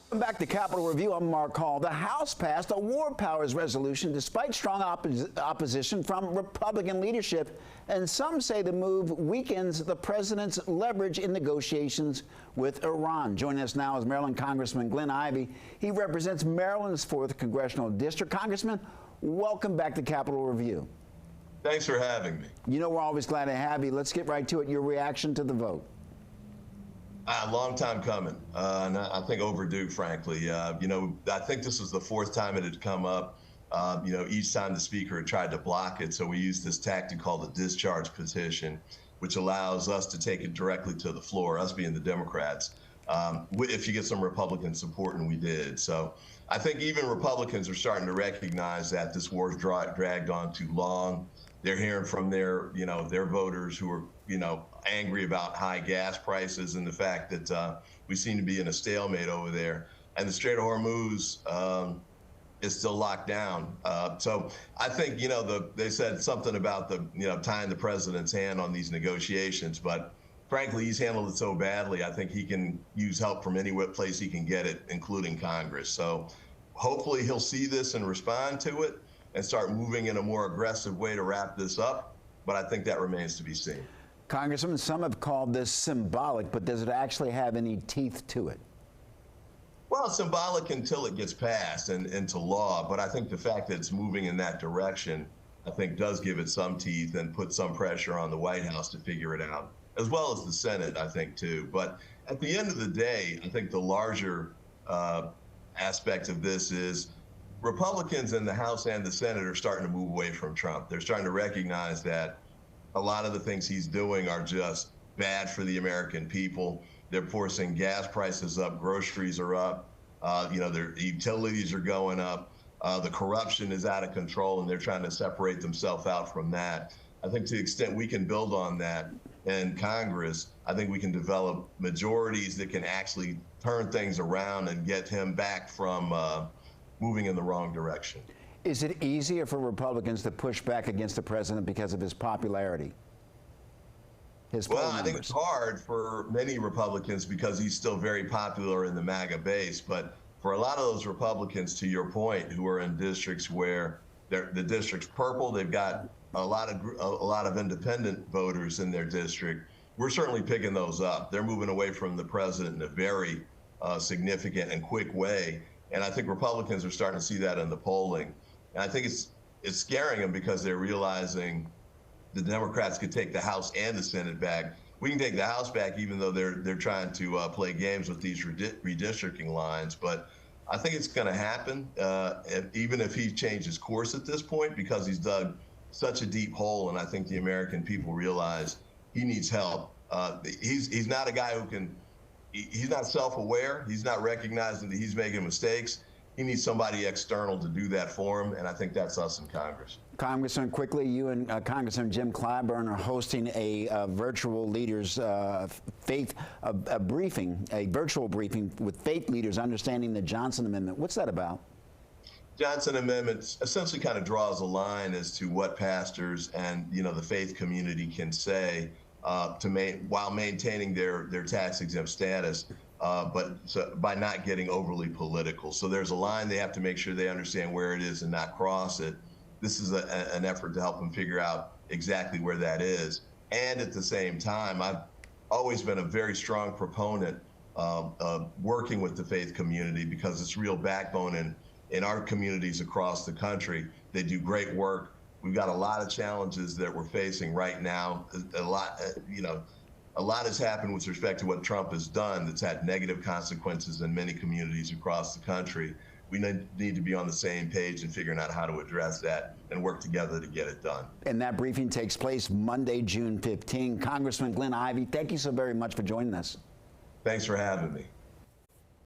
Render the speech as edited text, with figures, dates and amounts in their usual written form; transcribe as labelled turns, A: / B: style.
A: Welcome back to Capitol Review. I'm Mark Hall. The House passed a war powers resolution despite strong opposition from Republican leadership, and some say the move weakens the president's leverage in negotiations with Iran. Joining us now is Maryland Congressman Glenn Ivey. He represents Maryland's 4th Congressional District. Congressman, welcome back to Capitol Review.
B: Thanks for having me.
A: You know we're always glad to have you. Let's get right to it. Your reaction to the vote.
B: Long time coming, and I think overdue, frankly. I think this was the 4th time it had come up. Each time the speaker had tried to block it, so we used this tactic called the discharge petition, which allows us to take it directly to the floor, us being the Democrats, if you get some Republican support, and we did. So I think even Republicans are starting to recognize that this war's dragged on too long. They're hearing from their voters who are, angry about high gas prices and the fact that we seem to be in a stalemate over there. And the Strait of Hormuz is still locked down. So I think, they said something about tying the president's hand on these negotiations, but frankly, he's handled it so badly. I think he can use help from any place he can get it, including Congress. So hopefully he'll see this and respond to it and start moving in a more aggressive way to wrap this up. But I think that remains to be seen.
A: Congressman, some have called this symbolic, but does it actually have any teeth to it?
B: Well, it's symbolic until it gets passed and into law. But I think the fact that it's moving in that direction, I think, does give it some teeth and put some pressure on the White House to figure it out, as well as the Senate, I think, too. But at the end of the day, I think the larger aspect of this is Republicans in the House and the Senate are starting to move away from Trump. They're starting to recognize that a lot of the things he's doing are just bad for the American people. They're forcing gas prices up, groceries are up, their utilities are going up, the corruption is out of control, and they're trying to separate themselves out from that. I think to the extent we can build on that in Congress, I think we can develop majorities that can actually turn things around and get him back from moving in the wrong direction.
A: Is it easier for Republicans to push back against the president because of his popularity?
B: Well, I think it's hard for many Republicans because he's still very popular in the MAGA base. But for a lot of those Republicans, to your point, who are in districts where the district's purple, they've got a lot of independent voters in their district. We're certainly picking those up. They're moving away from the president in a very significant and quick way. And I think Republicans are starting to see that in the polling. And I think it's scaring them because they're realizing the Democrats could take the House and the Senate back. We can take the House back, even though they're trying to play games with these redistricting lines. But I think it's going to happen, even if he changes course at this point, because he's dug such a deep hole. And I think the American people realize he needs help. He's not a guy who can. He's not self-aware. He's not recognizing that he's making mistakes. He needs somebody external to do that for him, and I think that's us in Congress.
A: Congressman, quickly, you and Congressman Jim Clyburn are hosting a virtual leaders faith briefing, a virtual briefing with faith leaders understanding the Johnson Amendment. What's that about?
B: Johnson Amendment essentially kind of draws a line as to what pastors and the faith community can say while maintaining their tax-exempt status, by not getting overly political. So there's a line they have to make sure they understand where it is and not cross it. This is an effort to help them figure out exactly where that is. And at the same time, I've always been a very strong proponent of working with the faith community because it's real backbone in our communities across the country. They do great work. We've got a lot of challenges that we're facing right now. A lot has happened with respect to what Trump has done that's had negative consequences in many communities across the country. We need to be on the same page and figuring out how to address that and work together to get it done.
A: And that briefing takes place Monday, June 15. Congressman Glenn Ivey, thank you so very much for joining us.
B: Thanks for having me.